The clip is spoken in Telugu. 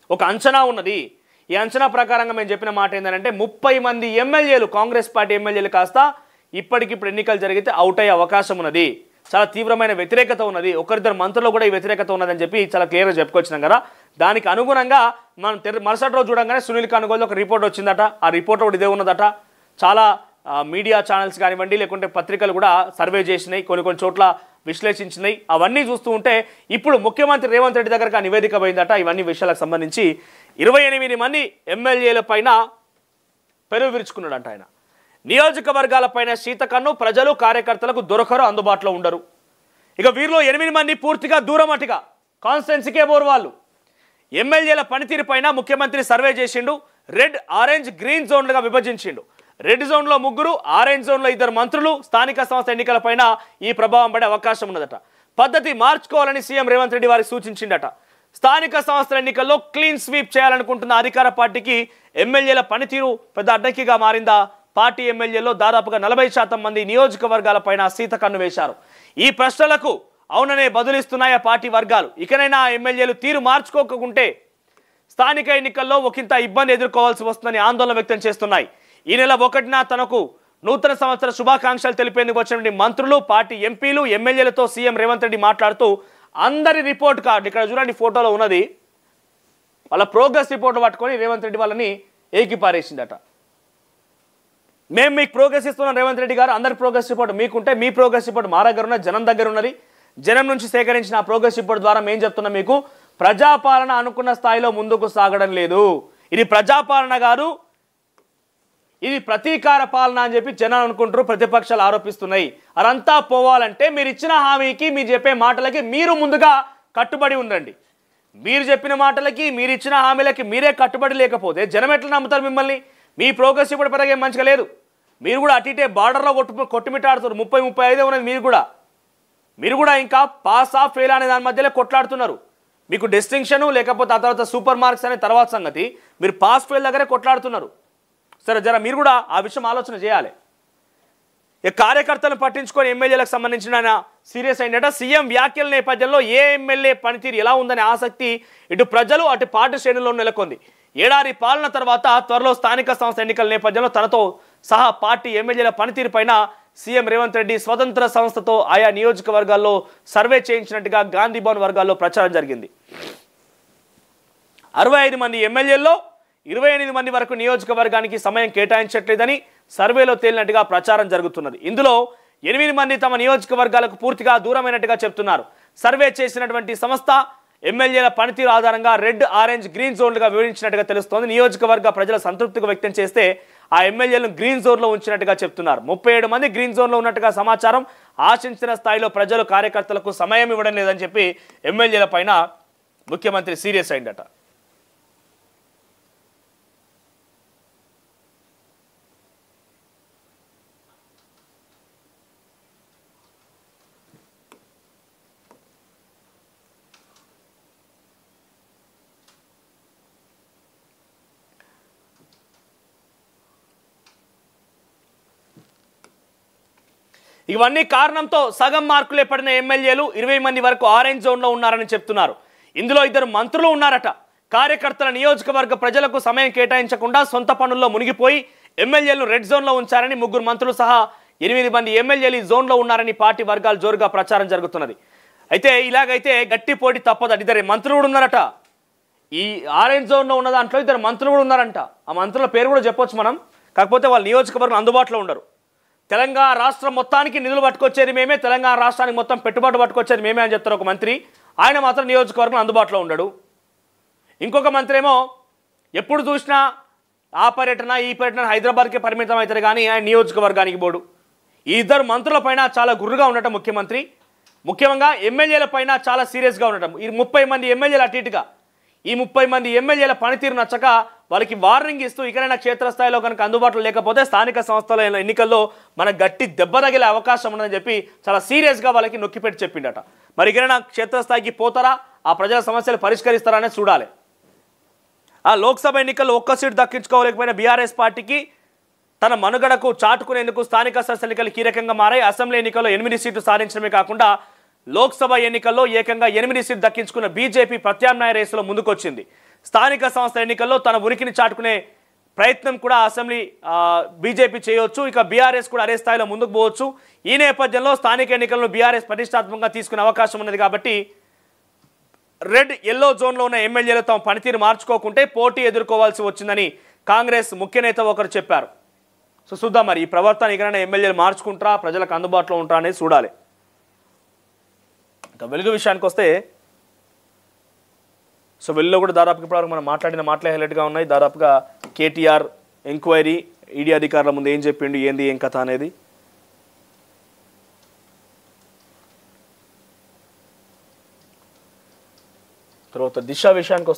ఒక అంచనా ఉన్నది. ఈ అంచనా ప్రకారంగా మేము చెప్పిన మాట ఏంటంటే 30 మంది ఎమ్మెల్యేలు కాంగ్రెస్ పార్టీ ఎమ్మెల్యేలు కాస్త ఇప్పటికిప్పుడు ఎన్నికలు జరిగితే అవుట్ అయ్యే అవకాశం ఉన్నది. చాలా తీవ్రమైన వ్యతిరేకత ఉన్నది. ఒకరిద్దరు మంత్రులు కూడా ఈ వ్యతిరేకత ఉన్నదని చెప్పి చాలా క్లియర్గా చెప్పుకొచ్చినాం కదా. దానికి అనుగుణంగా మనం మరుసటి రోజు చూడంగానే సునీల్ కానుగోలు ఒక రిపోర్ట్ వచ్చిందట. ఆ రిపోర్ట్ కూడా ఇదే ఉన్నదట. చాలా మీడియా ఛానల్స్ కానివ్వండి లేకుంటే పత్రికలు కూడా సర్వే చేసినాయి, కొన్ని చోట్ల విశ్లేషించినాయి. అవన్నీ చూస్తూ ఉంటే ఇప్పుడు ముఖ్యమంత్రి రేవంత్ రెడ్డి దగ్గరకు ఆ నివేదిక పోయిందట. ఇవన్నీ విషయాలకు సంబంధించి 28 మంది ఎమ్మెల్యేల పైన పెరుగు విరుచుకున్నాడంట ఆయన. నియోజకవర్గాల పైన శీతకన్ను, ప్రజలు కార్యకర్తలకు దొరకరు, అందుబాటులో ఉండరు. ఇక వీరిలో 8 మంది పూర్తిగా దూరమటిగా కాన్స్టిట్యున్సీకే బోరు వాళ్ళు. ఎమ్మెల్యేల పనితీరు పైన ముఖ్యమంత్రి సర్వే చేసిండు. రెడ్, ఆరెంజ్, గ్రీన్ జోన్లుగా విభజించిండు. రెడ్ జోన్లో 3, ఆరెంజ్ జోన్లో 2 మంత్రులు. స్థానిక సంస్థ ఎన్నికలపైన ఈ ప్రభావం పడే అవకాశం ఉన్నదట. పద్ధతి మార్చుకోవాలని సీఎం రేవంత్ రెడ్డి వారికి సూచించిండట. స్థానిక సంస్థల ఎన్నికల్లో క్లీన్ స్వీప్ చేయాలనుకుంటున్న అధికార పార్టీకి ఎమ్మెల్యేల పనితీరు పెద్ద అడ్డంకిగా మారిందా? పార్టీ ఎమ్మెల్యేల్లో దాదాపుగా 40% మంది నియోజకవర్గాల పైన శీతకన్ను వేశారు. ఈ ప్రశ్నలకు అవుననే బదులిస్తున్నాయా పార్టీ వర్గాలు. ఇకనైనా ఎమ్మెల్యేలు తీరు మార్చుకోకుంటే స్థానిక ఎన్నికల్లో ఒకంత ఇబ్బంది ఎదుర్కోవాల్సి వస్తుందని ఆందోళన వ్యక్తం చేస్తున్నాయి. ఈ నెల 1న తనకు నూతన సంవత్సర శుభాకాంక్షలు తెలిపేందుకు వచ్చినటువంటి మంత్రులు, పార్టీ ఎంపీలు, ఎమ్మెల్యేలతో సీఎం రేవంత్ రెడ్డి మాట్లాడుతూ అందరి రిపోర్ట్ కార్డు ఇక్కడ చూడండి, ఫోటోలో ఉన్నది, వాళ్ళ ప్రోగ్రెస్ రిపోర్ట్ పట్టుకొని రేవంత్ రెడ్డి వాళ్ళని ఏకిపారేసిందట. మేము మీకు ప్రోగ్రెస్ ఇస్తున్నాం రేవంత్ రెడ్డి గారు, అందరి ప్రోగ్రెస్ రిపోర్ట్ మీకుంటే మీ ప్రోగ్రెస్ రిపోర్ట్ మా దగ్గర ఉన్నది, జనం దగ్గర ఉన్నది. జనం నుంచి సేకరించిన ఆ ప్రోగ్రెస్ రిపోర్ట్ ద్వారా మేము చెప్తున్నాం మీకు, ప్రజాపాలన అనుకున్న స్థాయిలో ముందుకు సాగడం లేదు. ఇది ప్రజాపాలన కాదు, ఇది ప్రతీకార పాలన అని చెప్పి జనాలు అనుకుంటారు, ప్రతిపక్షాలు ఆరోపిస్తున్నాయి. అదంతా పోవాలంటే మీరు ఇచ్చిన హామీకి, మీరు చెప్పే మాటలకి మీరు ముందుగా కట్టుబడి ఉండండి. మీరు చెప్పిన మాటలకి, మీరు ఇచ్చిన హామీలకి మీరే కట్టుబడి లేకపోతే జనం ఎట్లా నమ్ముతారు మిమ్మల్ని? మీ ప్రోగ్రెస్ ఇప్పుడు పెరగే మంచిగా లేదు. మీరు కూడా అటు ఇటే బార్డర్లో కొట్టుమిట్టాడుతున్నారు. 30-35 ఉన్నది. మీరు కూడా ఇంకా పాస్ ఆఫ్ ఫెయిల్ అనే దాని మధ్యలో కొట్లాడుతున్నారు. మీకు డిస్టింక్షను లేకపోతే ఆ తర్వాత సూపర్ మార్క్స్ అనే తర్వాత సంగతి, మీరు పాస్ ఫెయిల్ దగ్గరే కొట్లాడుతున్నారు. సరే, జర మీరు కూడా ఆ విషయం ఆలోచన చేయాలి. ఇక కార్యకర్తలను పట్టించుకొని ఎమ్మెల్యేలకు సంబంధించిన ఆయన సీరియస్ అయినట. సీఎం వ్యాఖ్యల నేపథ్యంలో ఏ ఎమ్మెల్యే పనితీరు ఎలా ఉందనే ఆసక్తి ఇటు ప్రజలు అటు పార్టీ శ్రేణుల్లో నెలకొంది. ఏడాది పాలన తర్వాత త్వరలో స్థానిక సంస్థ ఎన్నికల నేపథ్యంలో తనతో సహా పార్టీ ఎమ్మెల్యేల పనితీరు పైన సీఎం రేవంత్ రెడ్డి స్వతంత్ర సంస్థతో ఆయా నియోజకవర్గాల్లో సర్వే చేయించినట్టుగా గాంధీ భవన్ వర్గాల్లో ప్రచారం జరిగింది. 65 మంది ఎమ్మెల్యేల్లో 28 మంది వరకు నియోజకవర్గానికి సమయం కేటాయించట్లేదని సర్వేలో తేలినట్టుగా ప్రచారం జరుగుతున్నది. ఇందులో 8 మంది తమ నియోజకవర్గాలకు పూర్తిగా దూరమైనట్టుగా చెప్తున్నారు. సర్వే చేసినటువంటి సంస్థ ఎమ్మెల్యేల పనితీరు ఆధారంగా రెడ్, ఆరెంజ్, గ్రీన్ జోన్లుగా వివరించినట్టుగా తెలుస్తోంది. నియోజకవర్గ ప్రజల సంతృప్తిగా వ్యక్తం చేస్తే ఆ ఎమ్మెల్యేలను గ్రీన్ జోన్లో ఉంచినట్టుగా చెప్తున్నారు. 37 మంది గ్రీన్ జోన్లో ఉన్నట్టుగా సమాచారం. ఆశించిన స్థాయిలో ప్రజలు కార్యకర్తలకు సమయం ఇవ్వడం లేదని చెప్పి ఎమ్మెల్యేల పైన ముఖ్యమంత్రి సీరియస్ అయిందట. ఇవన్నీ కారణంతో సగం మార్కులే పడిన ఎమ్మెల్యేలు 20 మంది వరకు ఆరెంజ్ జోన్లో ఉన్నారని చెప్తున్నారు. ఇందులో 2 మంత్రులు ఉన్నారట. కార్యకర్తల నియోజకవర్గ ప్రజలకు సమయం కేటాయించకుండా సొంత పనుల్లో మునిగిపోయి ఎమ్మెల్యేలను రెడ్ జోన్లో ఉంచారని 3 మంత్రులు సహా 8 మంది ఎమ్మెల్యేలు ఈ జోన్లో ఉన్నారని పార్టీ వర్గాలు జోరుగా ప్రచారం జరుగుతున్నది. అయితే ఇలాగైతే గట్టి పోటీ తప్పదు. 2 మంత్రులు కూడా ఉన్నారట. ఈ ఆరెంజ్ జోన్లో ఉన్న దాంట్లో 2 మంత్రులు కూడా ఉన్నారంట. ఆ మంత్రుల పేరు కూడా చెప్పొచ్చు మనం, కాకపోతే వాళ్ళ నియోజకవర్గం అందుబాటులో ఉండరు. తెలంగాణ రాష్ట్రం మొత్తానికి నిధులు పట్టుకొచ్చేది మేమే, తెలంగాణ రాష్ట్రానికి మొత్తం పెట్టుబడి పట్టుకొచ్చేది మేమే అని చెప్తారు ఒక మంత్రి. ఆయన మాత్రం నియోజకవర్గం అందుబాటులో ఉండడు. ఇంకొక మంత్రి ఏమో ఎప్పుడు చూసినా ఆ పర్యటన ఈ పర్యటన హైదరాబాద్కే పరిమితం అవుతారు కానీ ఆయన నియోజకవర్గానికి పోడు. ఈ 2 మంత్రుల పైన చాలా గుర్రుగా ఉండటం ముఖ్యమంత్రి. ముఖ్యంగా ఎమ్మెల్యేల పైన చాలా సీరియస్గా ఉండటం. ఈ 30 మంది ఎమ్మెల్యేలు అటు ఇటుగా ఈ 30 మంది ఎమ్మెల్యేల పనితీరు నచ్చక వాళ్ళకి వార్నింగ్ ఇస్తూ ఇకనైనా క్షేత్రస్థాయిలో కనుక అందుబాటులో లేకపోతే స్థానిక సంస్థల ఎన్నికల్లో మన గట్టి దెబ్బ తగిలే అవకాశం ఉందని చెప్పి చాలా సీరియస్గా వాళ్ళకి నొక్కిపెట్టి చెప్పిండట. మరి ఇకనైనా క్షేత్రస్థాయికి పోతారా, ఆ ప్రజల సమస్యలు పరిష్కరిస్తారా అనేది చూడాలి. ఆ లోక్సభ ఎన్నికల్లో ఒక్క సీటు దక్కించుకోలేకపోయిన బీఆర్ఎస్ పార్టీకి తన మనుగడకు చాటుకునేందుకు స్థానిక సంస్థల ఎన్నికలు కీలకంగా మారాయి. అసెంబ్లీ ఎన్నికల్లో 8 సీట్లు సాధించడమే కాకుండా లోక్సభ ఎన్నికల్లో ఏకంగా 8 సీట్లు దక్కించుకున్న బీజేపీ ప్రత్యామ్నాయ రేసులో ముందుకొచ్చింది. స్థానిక సంస్థల ఎన్నికల్లో తన ఉనికిని చాటుకునే ప్రయత్నం కూడా అసెంబ్లీ బీజేపీ చేయవచ్చు. ఇక బీఆర్ఎస్ కూడా అదే స్థాయిలో ముందుకు పోవచ్చు. ఈ నేపథ్యంలో స్థానిక ఎన్నికల్లో బీఆర్ఎస్ ప్రతిష్టాత్మకంగా తీసుకునే అవకాశం ఉన్నది. కాబట్టి రెడ్ ఎల్లో జోన్లో ఉన్న ఎమ్మెల్యేలు తమ పనితీరు మార్చుకోకుంటే పోటీ ఎదుర్కోవాల్సి వచ్చిందని కాంగ్రెస్ ముఖ్య నేత ఒకరు చెప్పారు. సో చూద్దాం మరి ఈ ప్రవర్తన ఎక్కడైనా ఎమ్మెల్యేలు మార్చుకుంటారా, ప్రజలకు అందుబాటులో ఉంటారా అనేది చూడాలి. ఇంకా వెలుగు విషయానికి వస్తే సో వెలుగులో కూడా దాదాపుగా ఇప్పటివరకు మనం మాట్లాడిన మాటలే హైలైట్గా ఉన్నాయి. దాదాపుగా కేటీఆర్ ఎంక్వైరీ, ఈడీ అధికారుల ముందు ఏం చెప్పిండు, ఏంది ఏం కథ అనేది. తర్వాత దిశ విషయానికి